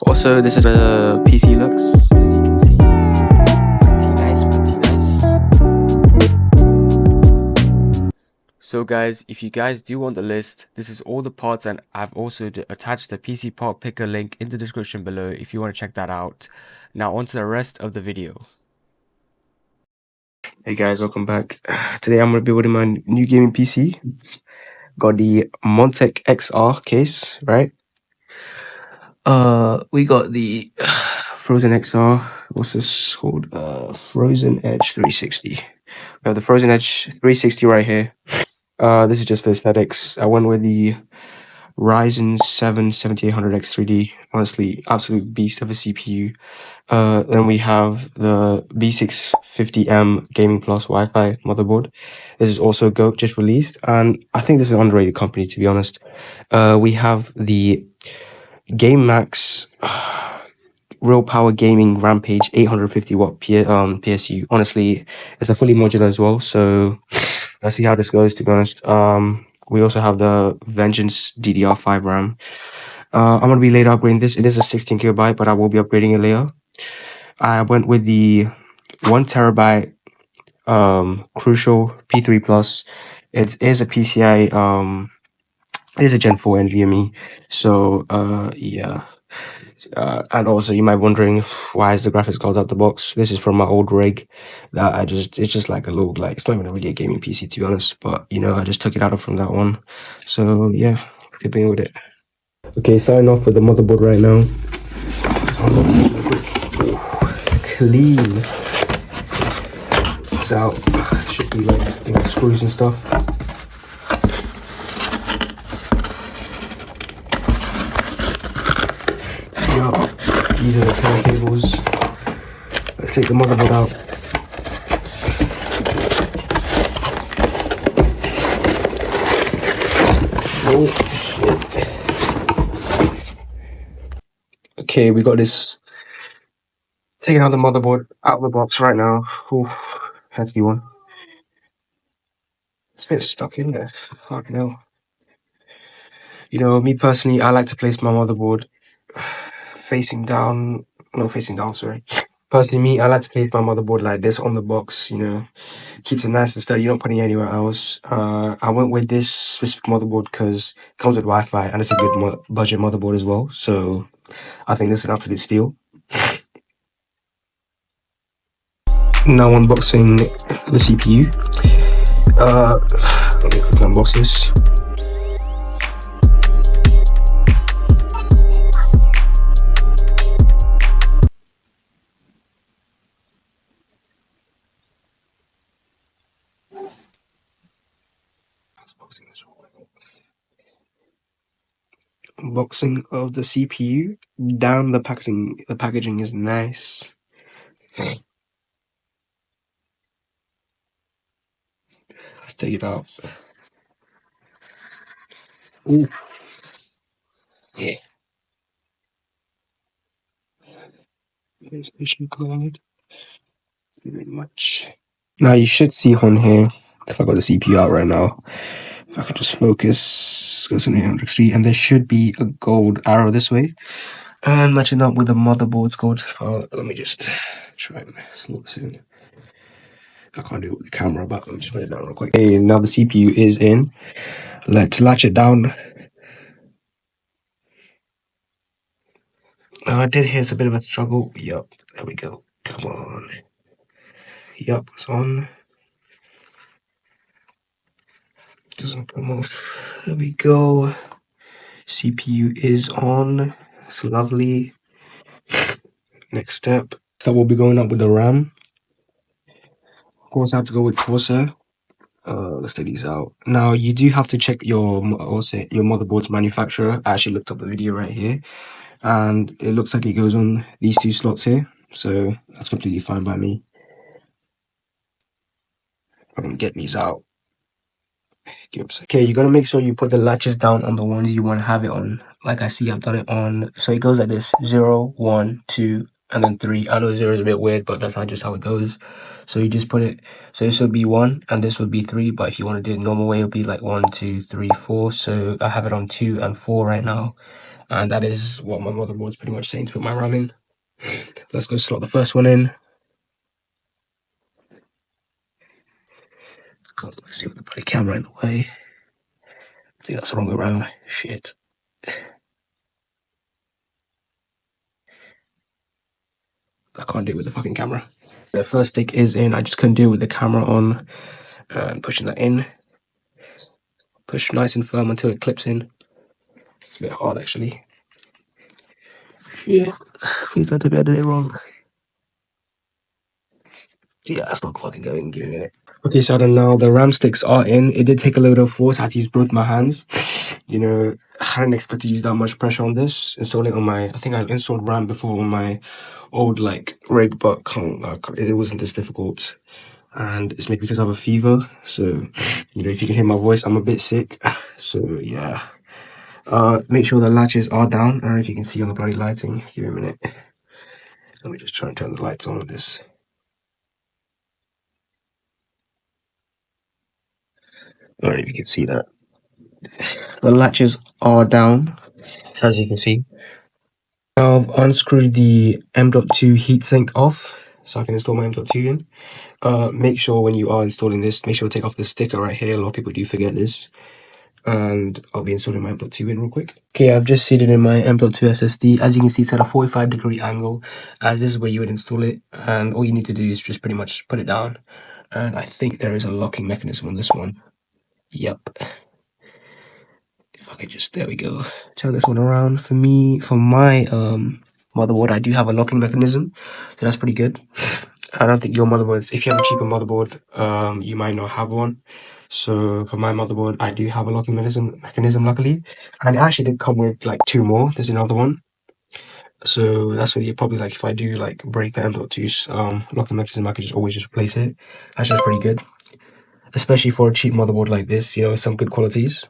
Also, this is the PC looks, as you can see. Pretty nice, pretty nice. So guys, if you guys do want the list, this is all the parts, and I've also attached the PC part picker link in the description below if you want to check that out. Now on to the rest of the video. Hey guys, welcome back. Today I'm going to be building my new gaming PC. Got the Montech XR case, right? We got the Frozen XR. What's this called? Frozen Edge 360. We have the Frozen Edge 360 right here. This is just for aesthetics. I went with the Ryzen 7 7800X3D. Honestly, absolute beast of a CPU. Then we have the B650M Gaming Plus Wi-Fi motherboard. This is also GOAT, just released, and I think this is an underrated company, to be honest. We have the Game Max Real Power Gaming Rampage 850 watt PSU. Honestly, it's a fully modular as well, so let's see how this goes, to be honest. We also have the Vengeance DDR5 RAM. I'm gonna be later upgrading this. It is a 16 gigabyte, but I will be upgrading it later. I went with the 1 terabyte Crucial P3 Plus. It is a PCIe, it is a Gen 4 NVMe. So yeah. And also you might be wondering, why is the graphics card out the box? This is from my old rig that it's just like a little, like, it's not even really a gaming PC, to be honest, but you know, I just took it out from that one. So yeah, keeping with it. Okay, starting off with the motherboard right now. Just unbox this real quick. Clean. It's out. It should be like, I think, screws and stuff. These are the 10 cables. Let's take the motherboard out. Oh shit. Okay, we got this. Taking out the motherboard out of the box right now. Oof, hefty one. It's a bit stuck in there. Fucking hell. You know, me personally, I like to place my motherboard facing down. No, facing down, sorry. Personally, me, I like to place my motherboard like this on the box, you know, keeps it nice and sturdy. You're not putting it anywhere else. I went with this specific motherboard because it comes with Wi-Fi and it's a good budget motherboard as well. So I think this is an absolute steal. Now unboxing the CPU. Let me quickly unbox this. Unboxing of the CPU. Down the packaging. The packaging is nice. Let's take it out. Ooh. Yeah. PlayStation card. Very much. Now you should see on here, if I got the CPU out right now, if I could just focus, go to 800 and there should be a gold arrow this way, and matching up with the motherboard's gold. Let me just try and slot this in. I can't do it with the camera, but let me just put it down real quick. Okay, now the CPU is in. Let's latch it down. I did hear it's a bit of a struggle. Yup, there we go. Come on. Yup, it's on. Doesn't come off. There we go. CPU is on. It's lovely. Next step. So we'll be going up with the RAM. Of course, I have to go with Corsair. Let's take these out. Now, you do have to check your motherboard's manufacturer. I actually looked up the video right here, and it looks like it goes on these two slots here. So that's completely fine by me. I'm gonna get these out. Okay, you gotta make sure you put the latches down on the ones you want to have it on. Like I see, I've done it on. So it goes like this: 0, 1, 2, and then 3. I know 0 is a bit weird, but that's just how it goes. So you just put it. So this would be 1, and this would be 3. But if you want to do it the normal way, it'll be like 1, 2, 3, 4. So I have it on 2 and 4 right now. And that is what my motherboard's pretty much saying to put my RAM in. Let's go slot the first one in. God, let's see, put the camera in the way. I think that's the wrong way around. Shit. I can't do it with the fucking camera. The first stick is in. I just couldn't do it with the camera on. And pushing that in. Push nice and firm until it clips in. It's a bit hard actually. Yeah. Please don't tell me I did it wrong. Yeah, that's not fucking going. Giving it. Okay, so I don't know. The RAM sticks are in. It did take a little bit of force. I had to use both my hands. You know, I hadn't expected to use that much pressure on this. Installing on my, I think I installed RAM before on my old like rig, but it wasn't this difficult. And it's maybe because I have a fever. So, you know, if you can hear my voice, I'm a bit sick. So yeah. Make sure the latches are down. I don't know if you can see on the bloody lighting. Give me a minute. Let me just try and turn the lights on with this. I don't know if you can see that. The latches are down, as you can see. Now I've unscrewed the M.2 heatsink off, so I can install my M.2 in. Make sure when you are installing this, make sure to take off the sticker right here. A lot of people do forget this. And I'll be installing my M.2 in real quick. Okay, I've just seated in my M.2 SSD. As you can see, it's at a 45-degree angle, as this is where you would install it. And all you need to do is just pretty much put it down. And I think there is a locking mechanism on this one. Yep. If I could just, there we go. Turn this one around. For me, for my motherboard, I do have a locking mechanism. So that's pretty good. I don't think your motherboards, if you have a cheaper motherboard, you might not have one. So for my motherboard, I do have a locking mechanism luckily. And it actually did come with like two more. There's another one. So that's really probably like if I do like break the M.2's locking mechanism, I could just always just replace it. Actually, that's pretty good. Especially for a cheap motherboard like this, you know, some good qualities.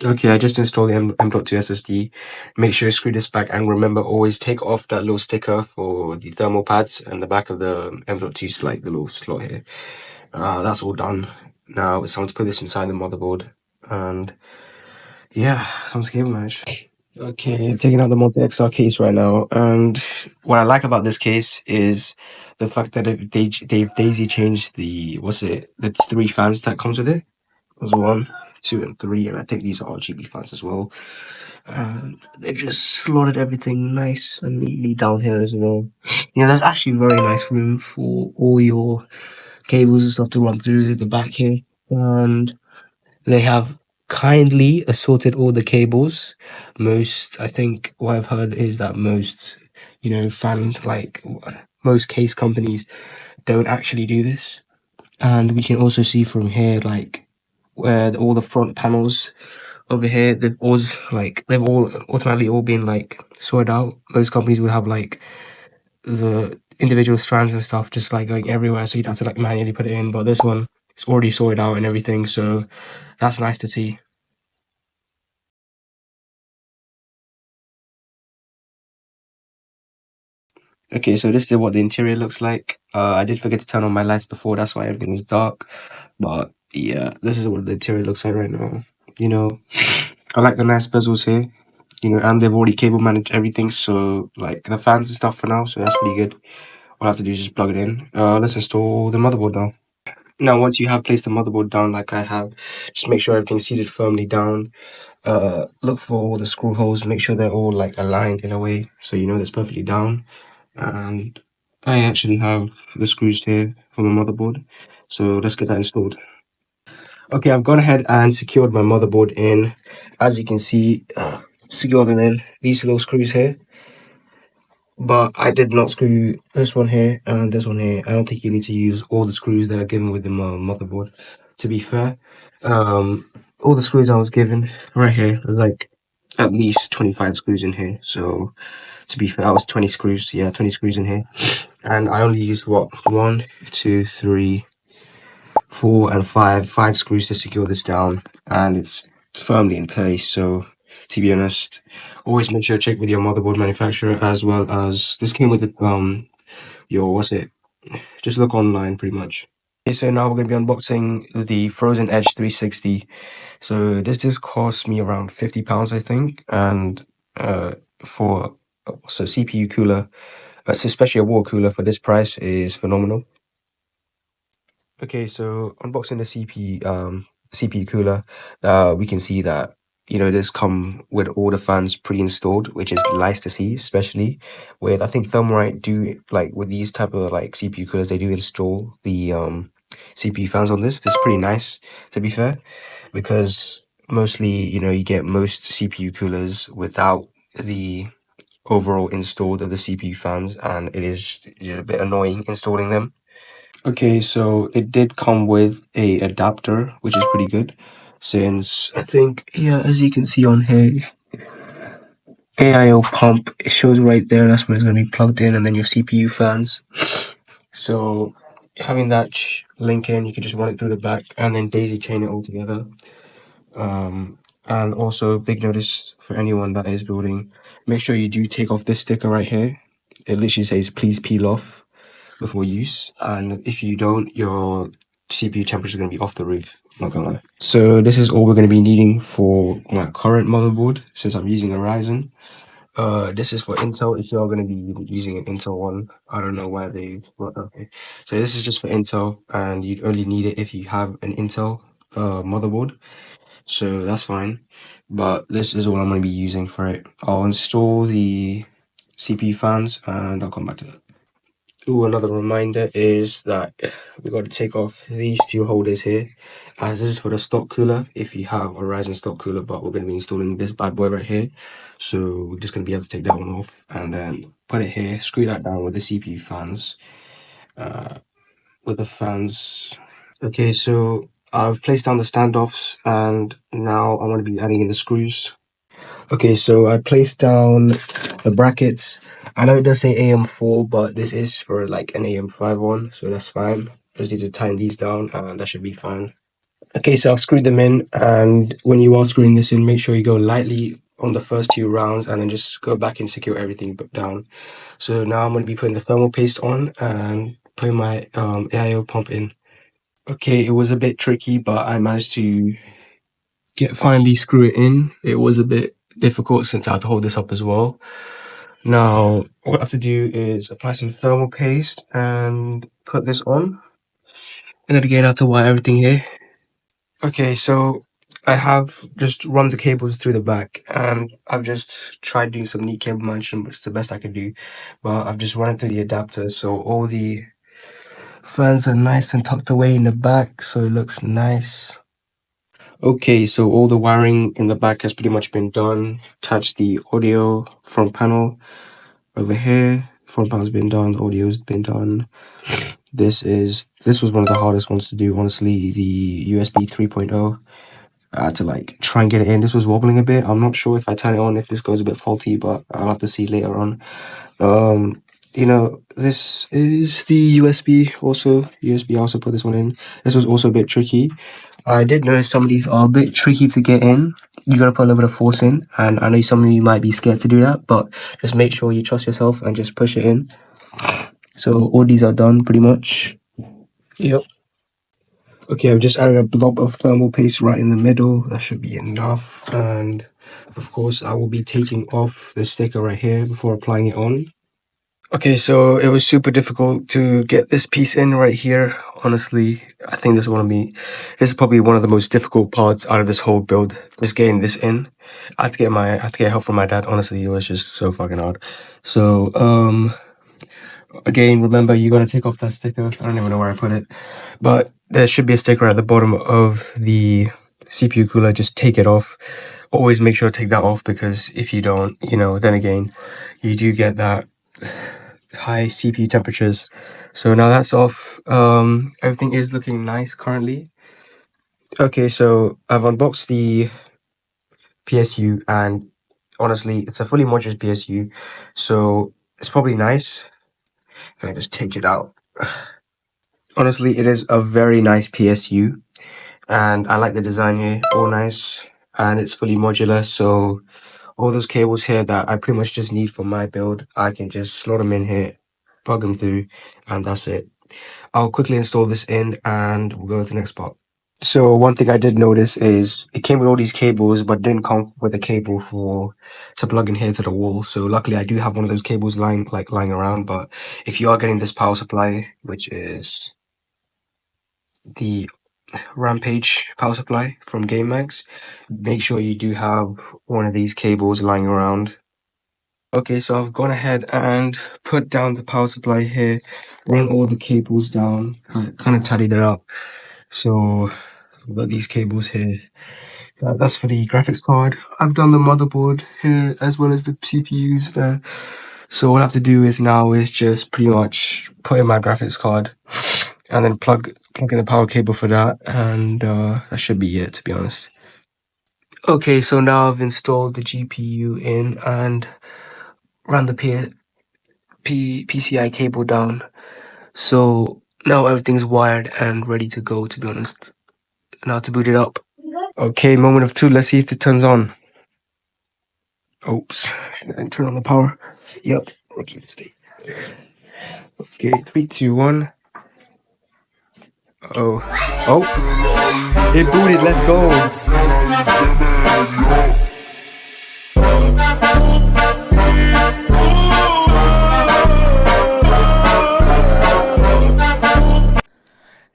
Okay, I just installed the M.2 SSD. Make sure you screw this back and remember always take off that little sticker for the thermal pads and the back of the M.2's like the little slot here. That's all done. Now it's time to put this inside the motherboard and yeah, sounds cable manage. Okay, taking out the Montech XR case right now, and what I like about this case is the fact that they've daisy changed the the three fans that comes with it. There's 1, 2, and 3, and I think these are RGB fans as well. And they've just slotted everything nice and neatly down here as well. You know, there's actually very nice room for all your cables and stuff to run through the back here, and they have kindly assorted all the cables. I think what I've heard is that most, you know, most case companies don't actually do this. And we can also see from here, like, where all the front panels over here, they've all automatically all been like sorted out. Most companies would have like the individual strands and stuff just like going everywhere, so you'd have to like manually put it in. But this one, it's already sorted out and everything, so that's nice to see. Okay, so this is what the interior looks like. I did forget to turn on my lights before, that's why everything was dark. But yeah, this is what the interior looks like right now. You know, I like the nice bezels here. You know, and they've already cable managed everything, so like the fans and stuff for now, so that's pretty good. All I have to do is just plug it in. Let's install the motherboard now. Now, once you have placed the motherboard down like I have, just make sure everything's seated firmly down. Look for all the screw holes, make sure they're all like aligned in a way, so you know that's perfectly down. And I actually have the screws here for my motherboard, so let's get that installed. Okay, I've gone ahead and secured my motherboard in. As you can see, secured them in these little screws here. But I did not screw this one here and this one here. I don't think you need to use all the screws that are given with the motherboard. To be fair, all the screws I was given right here, there's like at least 25 screws in here. So to be fair, I was 20 screws. Yeah, 20 screws in here. And I only used what? 1, 2, 3, 4, and 5 screws to secure this down. And it's firmly in place. So to be honest, always make sure to check with your motherboard manufacturer, as well as this came with your just look online pretty much. Okay, so now we're going to be unboxing the Frozen Edge 360. So this just cost me around £50, I think, and uh, for so CPU cooler, especially a wall cooler for this price is phenomenal. Okay, so unboxing the CPU cooler, we can see that this come with all the fans pre-installed, which is nice to see, especially with I think Thermalright do like with these type of like CPU coolers, they do install the CPU fans on this. This is pretty nice to be fair, because mostly you get most CPU coolers without the overall installed of the CPU fans, and it is a bit annoying installing them. Okay, so it did come with a adapter, which is pretty good, since I think, yeah, as you can see on here, AIO pump, it shows right there, that's where it's going to be plugged in, and then your CPU fans. So having that link in, you can just run it through the back and then daisy chain it all together. And also, big notice for anyone that is building, make sure you do take off this sticker right here. It literally says, please peel off before use, and if you don't, your CPU temperature is going to be off the roof, not gonna lie. So this is all we're going to be needing for my current motherboard, since I'm using a Ryzen. This is for Intel. If you're going to be using an Intel one, I don't know why okay. So this is just for Intel, and you'd only need it if you have an Intel motherboard, so that's fine. But this is all I'm going to be using for it. I'll install the CPU fans and I'll come back to that. Ooh, another reminder is that we got to take off these two holders here, as this is for the stock cooler. If you have a Ryzen stock cooler, but we're going to be installing this bad boy right here, so we're just going to be able to take that one off and then put it here, screw that down with the CPU fans, with the fans. Okay, so I've placed down the standoffs and now I'm going to be adding in the screws. Okay, so I placed down the brackets. I know it does say AM4, but this is for like an AM5 one, so that's fine. Just need to tighten these down and that should be fine. Okay, so I've screwed them in, and when you are screwing this in, make sure you go lightly on the first two rounds and then just go back and secure everything down. So now I'm going to be putting the thermal paste on and putting my AIO pump in. Okay, it was a bit tricky, but I managed to finally screw it in. It was a bit difficult since I had to hold this up as well. Now, what I have to do is apply some thermal paste and put this on. And then again, I have to wire everything here. Okay, so I have just run the cables through the back, and I've just tried doing some neat cable management, but it's the best I could do. But I've just run it through the adapter, so all the fans are nice and tucked away in the back, so it looks nice. Okay, so all the wiring in the back has pretty much been done. Attach the audio front panel over here. Front panel's been done, the audio's been done. This was one of the hardest ones to do, honestly, the USB 3.0. I had to like try and get it in. This was wobbling a bit. I'm not sure if I turn it on if this goes a bit faulty, but I'll have to see later on. This is the USB also. USB, I also put this one in. This was also a bit tricky. I did notice some of these are a bit tricky to get in. You gotta put a little bit of force in, and I know some of you might be scared to do that, but just make sure you trust yourself and just push it in. So all these are done pretty much. Yep. Okay, I've just added a blob of thermal paste right in the middle. That should be enough. And of course, I will be taking off the sticker right here before applying it on. Okay, so it was super difficult to get this piece in right here. Honestly, I think this is probably one of the most difficult parts out of this whole build, just getting this in. I had to get help from my dad. Honestly, it was just so fucking hard. So, again, remember, you gotta take off that sticker. I don't even know where I put it, but there should be a sticker at the bottom of the CPU cooler. Just take it off. Always make sure to take that off, because if you don't, then again, you do get that high CPU temperatures. So now that's off. Everything is looking nice currently. Okay, so I've unboxed the PSU, and honestly, it's a fully modular PSU, so it's probably nice. I just take it out. Honestly, it is a very nice PSU, and I like the design here, all nice, and it's fully modular, so all those cables here that I pretty much just need for my build, I can just slot them in here, plug them through, and that's it. I'll quickly install this in and we'll go to the next part. So one thing I did notice is it came with all these cables, but didn't come with a cable for to plug in here to the wall. So luckily, I do have one of those cables lying around. But if you are getting this power supply, which is the Rampage power supply from GameMax, make sure you do have one of these cables lying around. Okay, so I've gone ahead and put down the power supply here, run all the cables down, kind of tidied it up. So I've got these cables here. That's for the graphics card. I've done the motherboard here as well as the CPUs there. So all I have to do is just pretty much put in my graphics card and then plug in the power cable for that, and that should be it, to be honest. Okay, so now I've installed the GPU in and ran the PCI cable down. So now everything's wired and ready to go, to be honest. Now to boot it up. Okay, moment of truth. Let's see if it turns on. Oops, and turn on the power. Yep, rookie state. Okay, 3, 2, 1. Oh, oh, it booted. Let's go.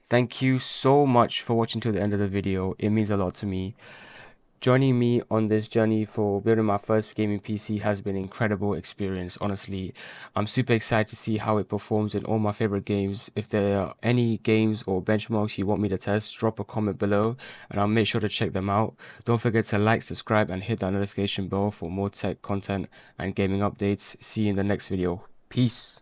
Thank you so much for watching to the end of the video. It means a lot to me. Joining me on this journey for building my first gaming PC has been an incredible experience, honestly. I'm super excited to see how it performs in all my favorite games. If there are any games or benchmarks you want me to test, drop a comment below and I'll make sure to check them out. Don't forget to like, subscribe and hit that notification bell for more tech content and gaming updates. See you in the next video. Peace.